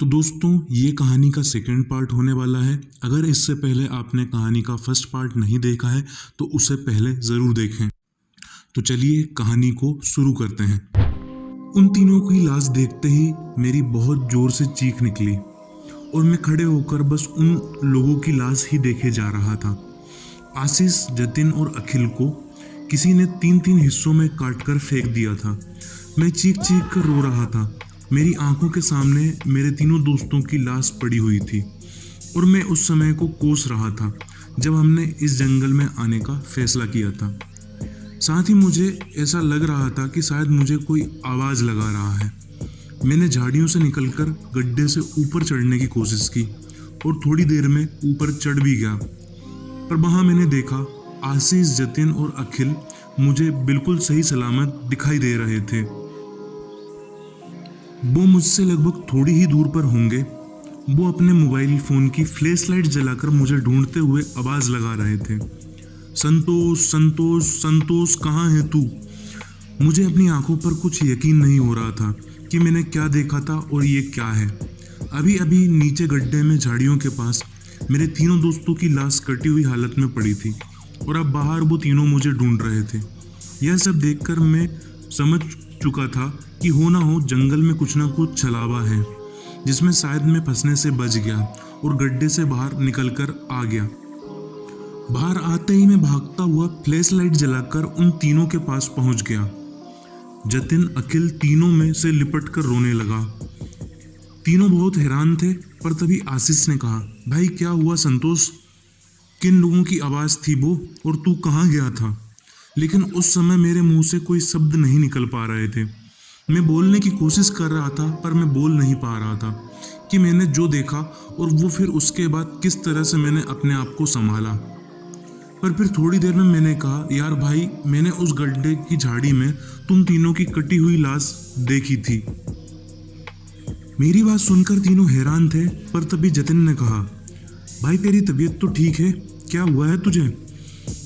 तो दोस्तों, ये कहानी का सेकंड पार्ट होने वाला है। अगर इससे पहले आपने कहानी का फर्स्ट पार्ट नहीं देखा है तो उसे पहले ज़रूर देखें। तो चलिए कहानी को शुरू करते हैं। उन तीनों की लाश देखते ही मेरी बहुत ज़ोर से चीख निकली और मैं खड़े होकर बस उन लोगों की लाश ही देखे जा रहा था। आशीष, जतिन और अखिल को किसी ने तीन तीन हिस्सों में काटकर फेंक दिया था। मैं चीख चीख कर रो रहा था। मेरी आंखों के सामने मेरे तीनों दोस्तों की लाश पड़ी हुई थी और मैं उस समय को कोस रहा था जब हमने इस जंगल में आने का फैसला किया था। साथ ही मुझे ऐसा लग रहा था कि शायद मुझे कोई आवाज़ लगा रहा है। मैंने झाड़ियों से निकलकर गड्ढे से ऊपर चढ़ने की कोशिश की और थोड़ी देर में ऊपर चढ़ भी गया, पर वहाँ मैंने देखा आशीष, जतिन और अखिल मुझे बिल्कुल सही सलामत दिखाई दे रहे थे। वो मुझसे लगभग थोड़ी ही दूर पर होंगे। वो अपने मोबाइल फ़ोन की फ्लैश लाइट जलाकर मुझे ढूंढते हुए आवाज़ लगा रहे थे, संतोष संतोष संतोष, कहाँ है तू? मुझे अपनी आंखों पर कुछ यकीन नहीं हो रहा था कि मैंने क्या देखा था और ये क्या है। अभी अभी नीचे गड्ढे में झाड़ियों के पास मेरे तीनों दोस्तों की लाश कटी हुई हालत में पड़ी थी और अब बाहर वो तीनों मुझे ढूंढ रहे थे। यह सब देखकर मैं समझ चुका था कि हो ना हो जंगल में कुछ ना कुछ छलावा है जिसमें शायद मैं फंसने से बच गया और गड्ढे से बाहर निकलकर आ गया। बाहर आते ही मैं भागता हुआ फ्लैश लाइट जलाकर उन तीनों के पास पहुंच गया। जतिन, अखिल तीनों में से लिपट कर रोने लगा। तीनों बहुत हैरान थे, पर तभी आशीष ने कहा, भाई क्या हुआ संतोष? किन लोगों की आवाज़ थी वो और तू कहाँ गया था? लेकिन उस समय मेरे मुंह से कोई शब्द नहीं निकल पा रहे थे। मैं बोलने की कोशिश कर रहा था पर मैं बोल नहीं पा रहा था कि मैंने जो देखा और वो फिर उसके बाद किस तरह से मैंने अपने आप को संभाला। पर फिर थोड़ी देर में मैंने कहा, यार भाई, मैंने उस गड्ढे की झाड़ी में तुम तीनों की कटी हुई लाश देखी थी। मेरी बात सुनकर तीनों हैरान थे, पर तभी जतिन ने कहा, भाई तेरी तबीयत तो ठीक है, क्या हुआ है तुझे?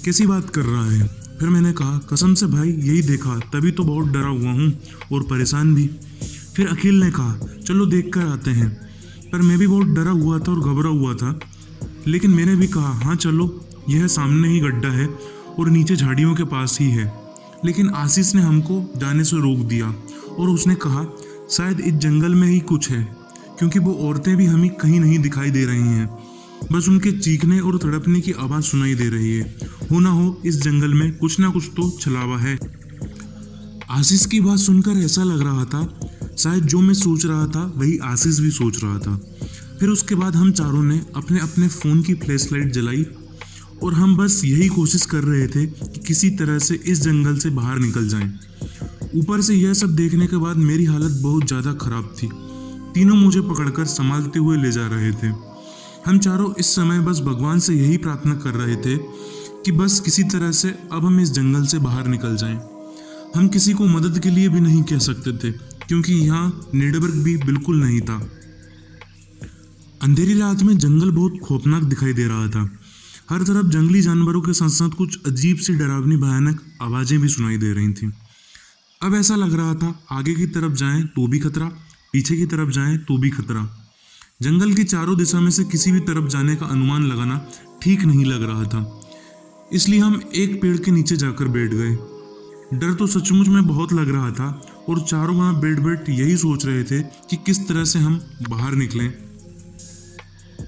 कैसी बात कर रहा है? फिर मैंने कहा, कसम से भाई यही देखा, तभी तो बहुत डरा हुआ हूँ और परेशान भी। फिर अखिल ने कहा, चलो देख कर आते हैं। पर मैं भी बहुत डरा हुआ था और घबरा हुआ था, लेकिन मैंने भी कहा, हाँ चलो, यह सामने ही गड्ढा है और नीचे झाड़ियों के पास ही है। लेकिन आशीष ने हमको जाने से रोक दिया और उसने कहा, शायद इस जंगल में ही कुछ है, क्योंकि वो औरतें भी हमें कहीं नहीं दिखाई दे रही हैं, बस उनके चीखने और तड़पने की आवाज़ सुनाई दे रही है। हो ना हो इस जंगल में कुछ ना कुछ तो छलावा है। आशीष की बात सुनकर ऐसा लग रहा था शायद जो मैं सोच रहा था वही आशीष भी सोच रहा था। फिर उसके बाद हम चारों ने अपने अपने फ़ोन की फ्लैश लाइट जलाई और हम बस यही कोशिश कर रहे थे कि किसी तरह से इस जंगल से बाहर निकल जाएं। ऊपर से यह सब देखने के बाद मेरी हालत बहुत ज़्यादा ख़राब थी। तीनों मुझे पकड़कर संभालते हुए ले जा रहे थे। हम चारों इस समय बस भगवान से यही प्रार्थना कर रहे थे कि बस किसी तरह से अब हम इस जंगल से बाहर निकल जाएं। हम किसी को मदद के लिए भी नहीं कह सकते थे, क्योंकि यहाँ नेटवर्क भी बिल्कुल नहीं था। अंधेरी रात में जंगल बहुत खौफनाक दिखाई दे रहा था। हर तरफ जंगली जानवरों के साथ साथ कुछ अजीब सी डरावनी भयानक आवाज़ें भी सुनाई दे रही थीं। अब ऐसा लग रहा था आगे की तरफ जाएं तो भी खतरा, पीछे की तरफ जाएं तो भी खतरा। जंगल की चारों दिशा में से किसी भी तरफ जाने का अनुमान लगाना ठीक नहीं लग रहा था, इसलिए हम एक पेड़ के नीचे जाकर बैठ गए। डर तो सचमुच में बहुत लग रहा था और चारों वहाँ बैठ बैठ यही सोच रहे थे कि किस तरह से हम बाहर निकलें।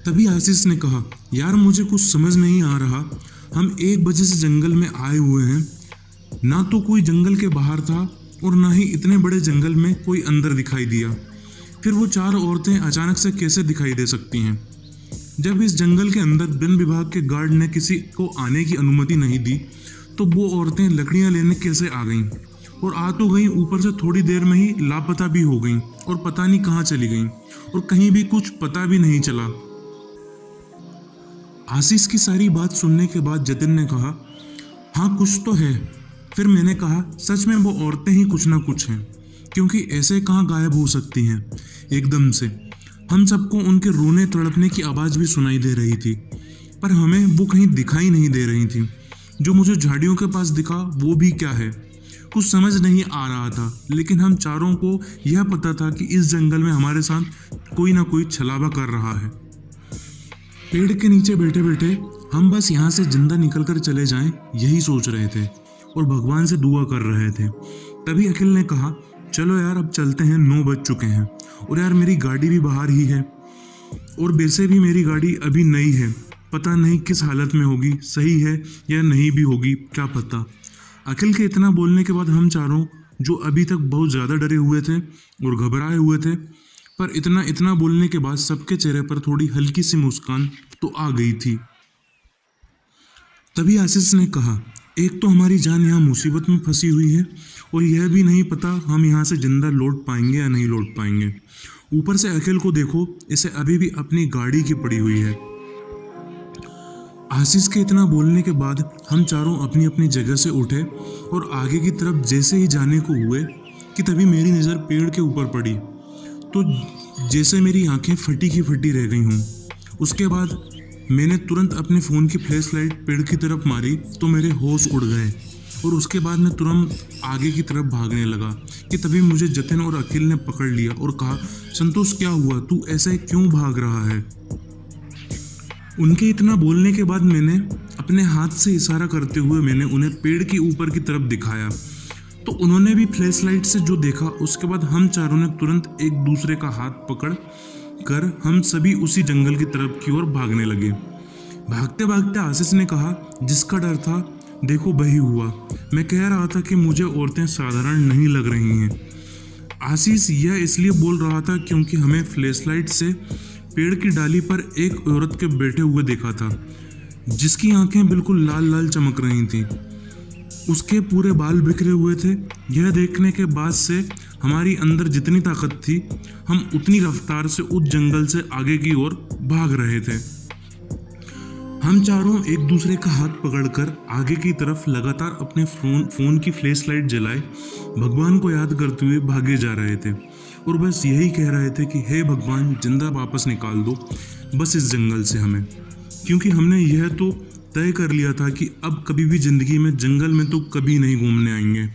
तभी आशीष ने कहा, यार मुझे कुछ समझ नहीं आ रहा। हम 1 बजे से जंगल में आए हुए हैं, ना तो कोई जंगल के बाहर था और ना ही इतने बड़े जंगल में कोई अंदर दिखाई दिया। फिर वो 4 औरतें अचानक से कैसे दिखाई दे सकती हैं? जब इस जंगल के अंदर वन विभाग के गार्ड ने किसी को आने की अनुमति नहीं दी, तो वो औरतें लकड़ियां लेने कैसे आ गईं? और आ तो गईं, ऊपर से थोड़ी देर में ही लापता भी हो गईं और पता नहीं कहाँ चली गईं और कहीं भी कुछ पता भी नहीं चला। आशीष की सारी बात सुनने के बाद जतिन ने कहा, हाँ कुछ तो है। फिर मैंने कहा, सच में वो औरतें ही कुछ ना कुछ हैं, क्योंकि ऐसे कहाँ गायब हो सकती हैं एकदम से। हम सबको उनके रोने तड़पने की आवाज़ भी सुनाई दे रही थी, पर हमें वो कहीं दिखाई नहीं दे रही थी। जो मुझे झाड़ियों के पास दिखा वो भी क्या है, कुछ समझ नहीं आ रहा था, लेकिन हम चारों को यह पता था कि इस जंगल में हमारे साथ कोई ना कोई छलावा कर रहा है। पेड़ के नीचे बैठे बैठे हम बस यहाँ से जिंदा निकल कर चले जाएं, यही सोच रहे थे और भगवान से दुआ कर रहे थे। तभी अखिल ने कहा, चलो यार अब चलते हैं, 9 बज चुके हैं और यार मेरी गाड़ी भी बाहर ही है और वैसे भी मेरी गाड़ी अभी नई है, पता नहीं किस हालत में होगी, सही है या नहीं भी होगी, क्या पता। अखिल के इतना बोलने के बाद हम चारों, जो अभी तक बहुत ज़्यादा डरे हुए थे और घबराए हुए थे, पर इतना बोलने के बाद सबके चेहरे पर थोड़ी हल्की सी मुस्कान तो आ गई थी। तभी आशीष ने कहा, एक तो हमारी जान यहाँ मुसीबत में फंसी हुई है और यह भी नहीं पता हम यहाँ से जिंदा लौट पाएंगे या नहीं लौट पाएंगे। ऊपर से अखिल को देखो, इसे अभी भी अपनी गाड़ी की पड़ी हुई है। आशीष के इतना बोलने के बाद हम चारों अपनी अपनी जगह से उठे और आगे की तरफ जैसे ही जाने को हुए कि तभी मेरी नज़र पेड़ के ऊपर पड़ी, तो जैसे मेरी आंखें फटी की फटी रह गई हों। उसके बाद मैंने तुरंत अपने फ़ोन की फ्लैश लाइट पेड़ की तरफ मारी तो मेरे होश उड़ गए और उसके बाद मैं तुरंत आगे की तरफ भागने लगा कि तभी मुझे जतिन और अखिल ने पकड़ लिया और कहा, संतोष क्या हुआ, तू ऐसे क्यों भाग रहा है। उनके इतना बोलने के बाद मैंने अपने हाथ से इशारा करते हुए मैंने उन्हें पेड़ के ऊपर की तरफ दिखाया, तो उन्होंने भी फ्लैश लाइट से जो देखा, उसके बाद हम चारों ने तुरंत एक दूसरे का हाथ पकड़ कर हम सभी उसी जंगल की तरफ की ओर भागने लगे। भागते भागते आशीष ने कहा, जिसका डर था देखो वही हुआ, मैं कह रहा था कि मुझे औरतें साधारण नहीं लग रही हैं। आशीष यह इसलिए बोल रहा था क्योंकि हमें फ्लैश लाइट से पेड़ की डाली पर एक औरत के बैठे हुए देखा था, जिसकी आंखें बिल्कुल लाल लाल चमक रही थीं। उसके पूरे बाल बिखरे हुए थे। यह देखने के बाद से हमारी अंदर जितनी ताकत थी, हम उतनी रफ्तार से उस जंगल से आगे की ओर भाग रहे थे। हम चारों एक दूसरे का हाथ पकड़कर आगे की तरफ लगातार अपने फोन की फ्लैश लाइट जलाए भगवान को याद करते हुए भागे जा रहे थे और बस यही कह रहे थे कि हे भगवान, जिंदा वापस निकाल दो बस इस जंगल से हमें, क्योंकि हमने यह तो तय कर लिया था कि अब कभी भी ज़िंदगी में जंगल में तो कभी नहीं घूमने आएंगे।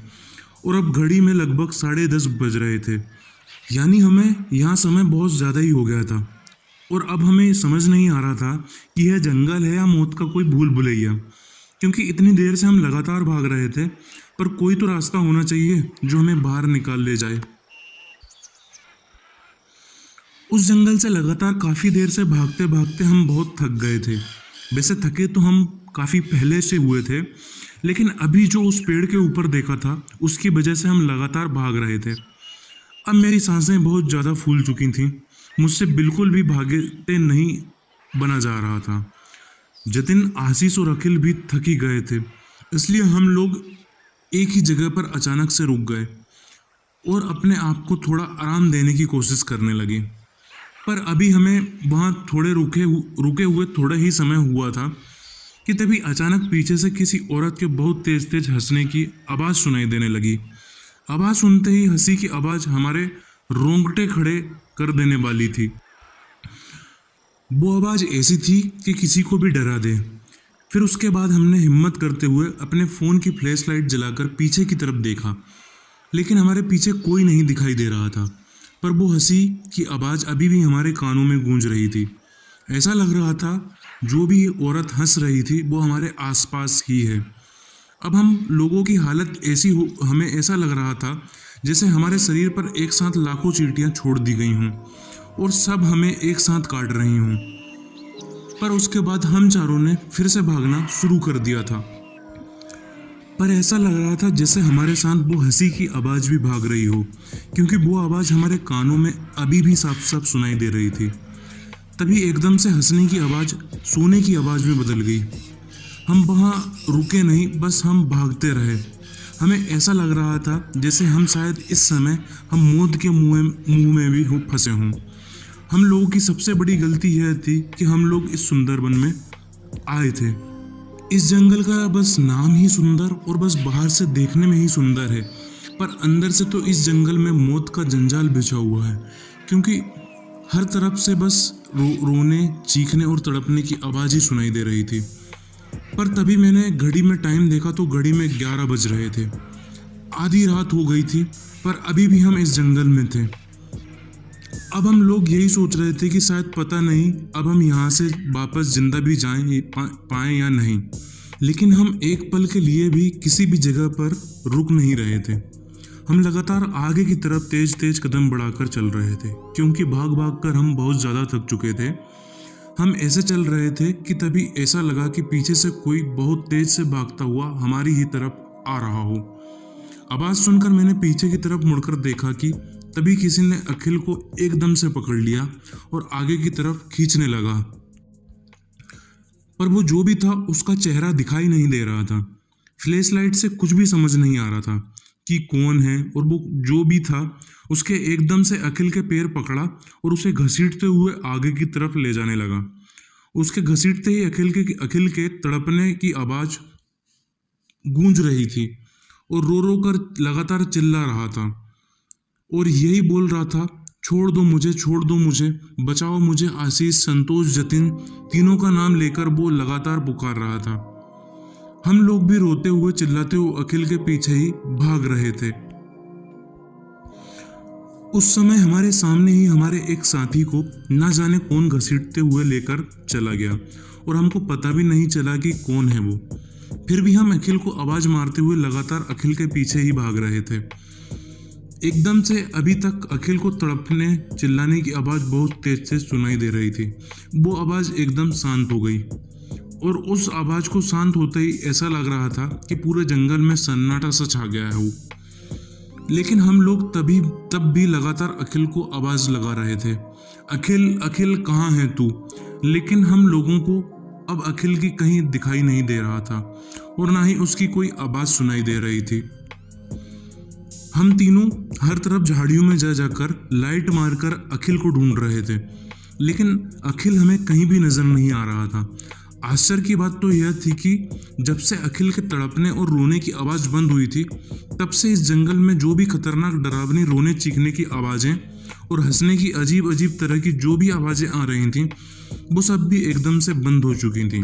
और अब घड़ी में लगभग 10:30 बज रहे थे, यानी हमें यहाँ समय बहुत ज़्यादा ही हो गया था और अब हमें समझ नहीं आ रहा था कि यह जंगल है या मौत का कोई भूल भुलैया, क्योंकि इतनी देर से हम लगातार भाग रहे थे, पर कोई तो रास्ता होना चाहिए जो हमें बाहर निकाल ले जाए। उस जंगल से लगातार काफ़ी देर से भागते भागते हम बहुत थक गए थे। वैसे थके तो हम काफ़ी पहले से हुए थे, लेकिन अभी जो उस पेड़ के ऊपर देखा था उसकी वजह से हम लगातार भाग रहे थे। अब मेरी सांसें बहुत ज़्यादा फूल चुकी थीं, मुझसे बिल्कुल भी भागते नहीं बना जा रहा था। जतिन, आशीष और अखिल भी थक ही गए थे, इसलिए हम लोग एक ही जगह पर अचानक से रुक गए और अपने आप को थोड़ा आराम देने की कोशिश करने लगे। पर अभी हमें वहाँ थोड़े रुके हुए थोड़ा ही समय हुआ था कि तभी अचानक पीछे से किसी औरत के बहुत तेज तेज हंसने की आवाज़ सुनाई देने लगी। आवाज़ सुनते ही हंसी की आवाज़ हमारे रोंगटे खड़े कर देने वाली थी। वो आवाज़ ऐसी थी कि किसी को भी डरा दे। फिर उसके बाद हमने हिम्मत करते हुए अपने फ़ोन की फ्लैश लाइट जलाकर पीछे की तरफ देखा, लेकिन हमारे पीछे कोई नहीं दिखाई दे रहा था, पर वो हंसी की आवाज़ अभी भी हमारे कानों में गूंज रही थी। ऐसा लग रहा था जो भी औरत हंस रही थी वो हमारे आसपास ही है। अब हम लोगों की हालत ऐसी हो, हमें ऐसा लग रहा था जैसे हमारे शरीर पर एक साथ लाखों चींटियां छोड़ दी गई हों और सब हमें एक साथ काट रही हों। पर उसके बाद हम चारों ने फिर से भागना शुरू कर दिया था, पर ऐसा लग रहा था जैसे हमारे साथ वो हंसी की आवाज़ भी भाग रही हो, क्योंकि वो आवाज़ हमारे कानों में अभी भी साफ साफ सुनाई दे रही थी। तभी एकदम से हंसने की आवाज़ सोने की आवाज़ में बदल गई। हम वहाँ रुके नहीं, बस हम भागते रहे। हमें ऐसा लग रहा था जैसे हम शायद इस समय हम मौत के मुंह में भी फंसे हों। हम लोगों की सबसे बड़ी गलती यह थी कि हम लोग इस सुंदरबन में आए थे। इस जंगल का बस नाम ही सुंदर और बस बाहर से देखने में ही सुंदर है, पर अंदर से तो इस जंगल में मौत का जंजाल बिछा हुआ है, क्योंकि हर तरफ से बस रोने, चीखने और तड़पने की आवाज़ ही सुनाई दे रही थी। पर तभी मैंने घड़ी में टाइम देखा तो घड़ी में 11 बज रहे थे। आधी रात हो गई थी, पर अभी भी हम इस जंगल में थे। अब हम लोग यही सोच रहे थे कि शायद पता नहीं अब हम यहाँ से वापस जिंदा भी जाएं पाएं या नहीं। लेकिन हम एक पल के लिए भी किसी भी जगह पर रुक नहीं रहे थे। हम लगातार आगे की तरफ तेज तेज कदम बढ़ाकर चल रहे थे, क्योंकि भाग भाग कर हम बहुत ज़्यादा थक चुके थे। हम ऐसे चल रहे थे कि तभी ऐसा लगा कि पीछे से कोई बहुत तेज से भागता हुआ हमारी ही तरफ आ रहा हो। आवाज़ सुनकर मैंने पीछे की तरफ मुड़कर देखा कि तभी किसी ने अखिल को एकदम से पकड़ लिया और आगे की तरफ खींचने लगा। पर वो जो भी था उसका चेहरा दिखाई नहीं दे रहा था। फ्लैश लाइट से कुछ भी समझ नहीं आ रहा था कि कौन है, और वो जो भी था उसके एकदम से अखिल के पैर पकड़ा और उसे घसीटते हुए आगे की तरफ ले जाने लगा। उसके घसीटते ही अखिल के तड़पने की आवाज़ गूंज रही थी और रो रो कर लगातार चिल्ला रहा था और यही बोल रहा था, छोड़ दो मुझे, बचाओ मुझे। आशीष, संतोष, जतिन, तीनों का नाम लेकर वो लगातार पुकार रहा था। हम लोग भी रोते हुए चिल्लाते हुए अखिल के पीछे ही भाग रहे थे। उस समय हमारे सामने ही हमारे एक साथी को ना जाने कौन घसीटते हुए लेकर चला गया और हमको पता भी नहीं चला कि कौन है वो। फिर भी हम अखिल को आवाज मारते हुए लगातार अखिल के पीछे ही भाग रहे थे। एकदम से अभी तक अखिल को तड़पने चिल्लाने की आवाज बहुत तेज से सुनाई दे रही थी। वो आवाज एकदम शांत हो गई और उस आवाज को शांत होते ही ऐसा लग रहा था कि पूरे जंगल में सन्नाटा सा छा गया है वो। लेकिन हम लोग तब भी लगातार अखिल को आवाज लगा रहे थे, अखिल कहाँ है तू। लेकिन हम लोगों को अब अखिल की कहीं दिखाई नहीं दे रहा था और ना ही उसकी कोई आवाज सुनाई दे रही थी। हम तीनों हर तरफ झाड़ियों में जाकर लाइट मारकर अखिल को ढूंढ रहे थे, लेकिन अखिल हमें कहीं भी नजर नहीं आ रहा था। आश्चर्य की बात तो यह थी कि जब से अखिल के तड़पने और रोने की आवाज़ बंद हुई थी, तब से इस जंगल में जो भी खतरनाक डरावनी रोने चीखने की आवाज़ें और हंसने की अजीब अजीब तरह की जो भी आवाज़ें आ रही थीं, वो सब भी एकदम से बंद हो चुकी थीं।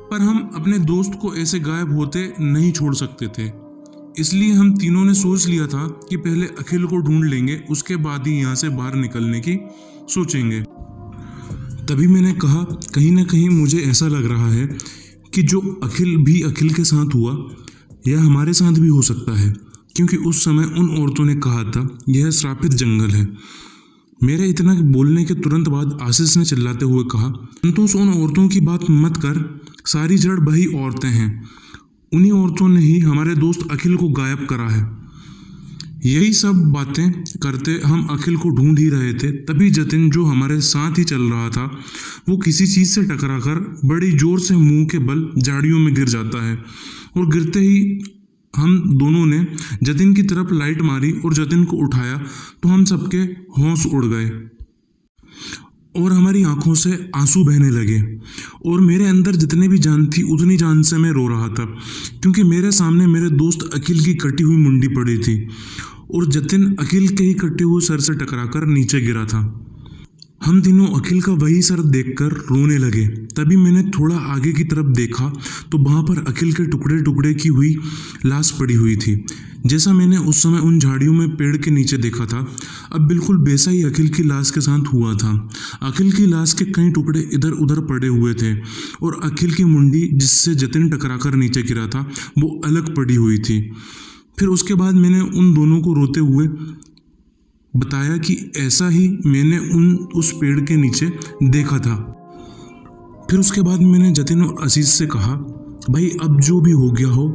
पर हम अपने दोस्त को ऐसे गायब होते नहीं छोड़ सकते थे, इसलिए हम तीनों ने सोच लिया था कि पहले अखिल को ढूंढ लेंगे, उसके बाद ही यहाँ से बाहर निकलने की सोचेंगे। तभी मैंने कहा, कहीं ना कहीं मुझे ऐसा लग रहा है कि जो अखिल के साथ हुआ यह हमारे साथ भी हो सकता है, क्योंकि उस समय उन औरतों ने कहा था यह श्रापित जंगल है। मेरे इतना बोलने के तुरंत बाद आशीष ने चिल्लाते हुए कहा, संतोष, उन औरतों की बात मत कर, सारी जड़ वही औरतें हैं। उन्हीं औरतों ने ही हमारे दोस्त अखिल को गायब करा है। यही सब बातें करते हम अखिल को ढूंढ ही रहे थे, तभी जतिन जो हमारे साथ ही चल रहा था वो किसी चीज़ से टकराकर बड़ी जोर से मुंह के बल झाड़ियों में गिर जाता है और गिरते ही हम दोनों ने जतिन की तरफ लाइट मारी और जतिन को उठाया तो हम सबके होश उड़ गए और हमारी आंखों से आंसू बहने लगे और मेरे अंदर जितने भी जान थी उतनी जान से मैं रो रहा था, क्योंकि मेरे सामने मेरे दोस्त अखिल की कटी हुई मुंडी पड़ी थी और जतिन अखिल के ही कटे हुए सर से टकराकर नीचे गिरा था। हम तीनों अखिल का वही सर देखकर रोने लगे। तभी मैंने थोड़ा आगे की तरफ देखा तो वहाँ पर अखिल के टुकड़े टुकड़े की हुई लाश पड़ी हुई थी, जैसा मैंने उस समय उन झाड़ियों में पेड़ के नीचे देखा था। अब बिल्कुल वैसा ही अखिल की लाश के साथ हुआ था। अखिल की लाश के कई टुकड़े इधर उधर पड़े हुए थे और अखिल की मुंडी जिससे जतिन टकराकर नीचे गिरा था वो अलग पड़ी हुई थी। फिर उसके बाद मैंने उन दोनों को रोते हुए बताया कि ऐसा ही मैंने उस पेड़ के नीचे देखा था। फिर उसके बाद मैंने जतिन और आशीष से कहा, भाई अब जो भी हो गया हो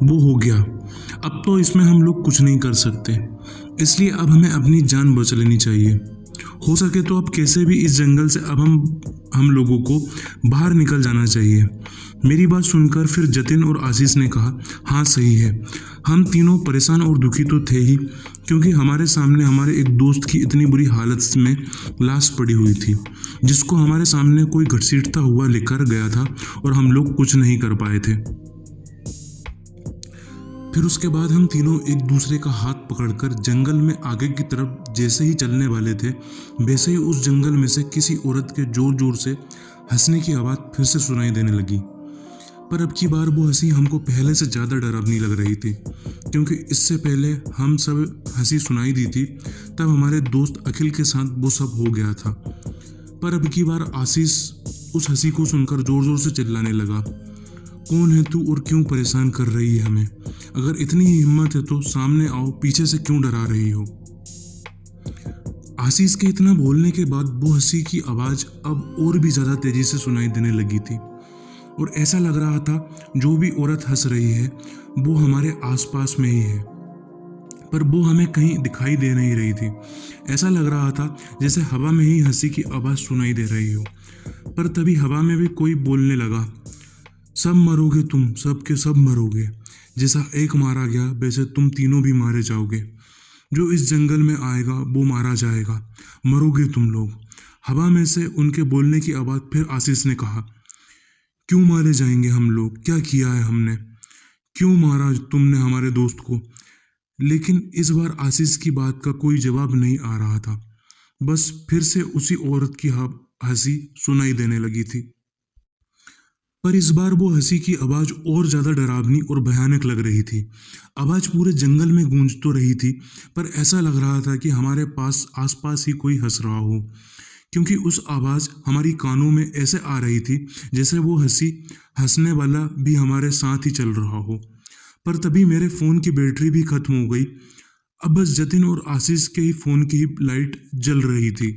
वो हो गया, अब तो इसमें हम लोग कुछ नहीं कर सकते, इसलिए अब हमें अपनी जान बचा लेनी चाहिए। हो सके तो अब कैसे भी इस जंगल से अब हम लोगों को बाहर निकल जाना चाहिए। मेरी बात सुनकर फिर जतिन और आशीष ने कहा, हाँ सही है। हम तीनों परेशान और दुखी तो थे ही, क्योंकि हमारे सामने हमारे एक दोस्त की इतनी बुरी हालत में लाश पड़ी हुई थी, जिसको हमारे सामने कोई घसीटता हुआ लेकर गया था और हम लोग कुछ नहीं कर पाए थे। फिर उसके बाद हम तीनों एक दूसरे का हाथ पकड़कर जंगल में आगे की तरफ जैसे ही चलने वाले थे, वैसे ही उस जंगल में से किसी औरत के जोर जोर से हंसने की आवाज़ फिर से सुनाई देने लगी। पर अब की बार वो हंसी हमको पहले से ज़्यादा डरावनी लग रही थी, क्योंकि इससे पहले हम सब हंसी सुनाई दी थी तब हमारे दोस्त अखिल के साथ वो सब हो गया था। पर अब की बार आशीष उस हंसी को सुनकर ज़ोर ज़ोर से चिल्लाने लगा, कौन है तू और क्यों परेशान कर रही है हमें? अगर इतनी ही हिम्मत है तो सामने आओ, पीछे से क्यों डरा रही हो? आशीष के इतना बोलने के बाद वो हंसी की आवाज़ अब और भी ज़्यादा तेज़ी से सुनाई देने लगी थी और ऐसा लग रहा था जो भी औरत हंस रही है वो हमारे आसपास में ही है, पर वो हमें कहीं दिखाई दे नहीं रही थी। ऐसा लग रहा था जैसे हवा में ही हंसी की आवाज़ सुनाई दे रही हो। पर तभी हवा में भी कोई बोलने लगा, सब मरोगे तुम, सब के सब मरोगे। जैसा एक मारा गया वैसे तुम तीनों भी मारे जाओगे। जो इस जंगल में आएगा वो मारा जाएगा, मरोगे तुम लोग। हवा में से उनके बोलने की आवाज़ फिर आशीष ने कहा, क्यों मारे जाएंगे हम लोग? क्या किया है हमने? क्यों मारा तुमने हमारे दोस्त को? लेकिन इस बार आशीष की बात का कोई जवाब नहीं आ रहा था। बस फिर से उसी औरत की हंसी सुनाई देने लगी थी, पर इस बार वो हंसी की आवाज़ और ज़्यादा डरावनी और भयानक लग रही थी। आवाज़ पूरे जंगल में गूंज तो रही थी, पर ऐसा लग रहा था कि हमारे पास आसपास ही कोई हंस रहा हो, क्योंकि उस आवाज़ हमारी कानों में ऐसे आ रही थी जैसे वो हंसने वाला भी हमारे साथ ही चल रहा हो। पर तभी मेरे फ़ोन की बैटरी भी खत्म हो गई। अब बस जतिन और आशीष के ही फ़ोन की ही लाइट जल रही थी।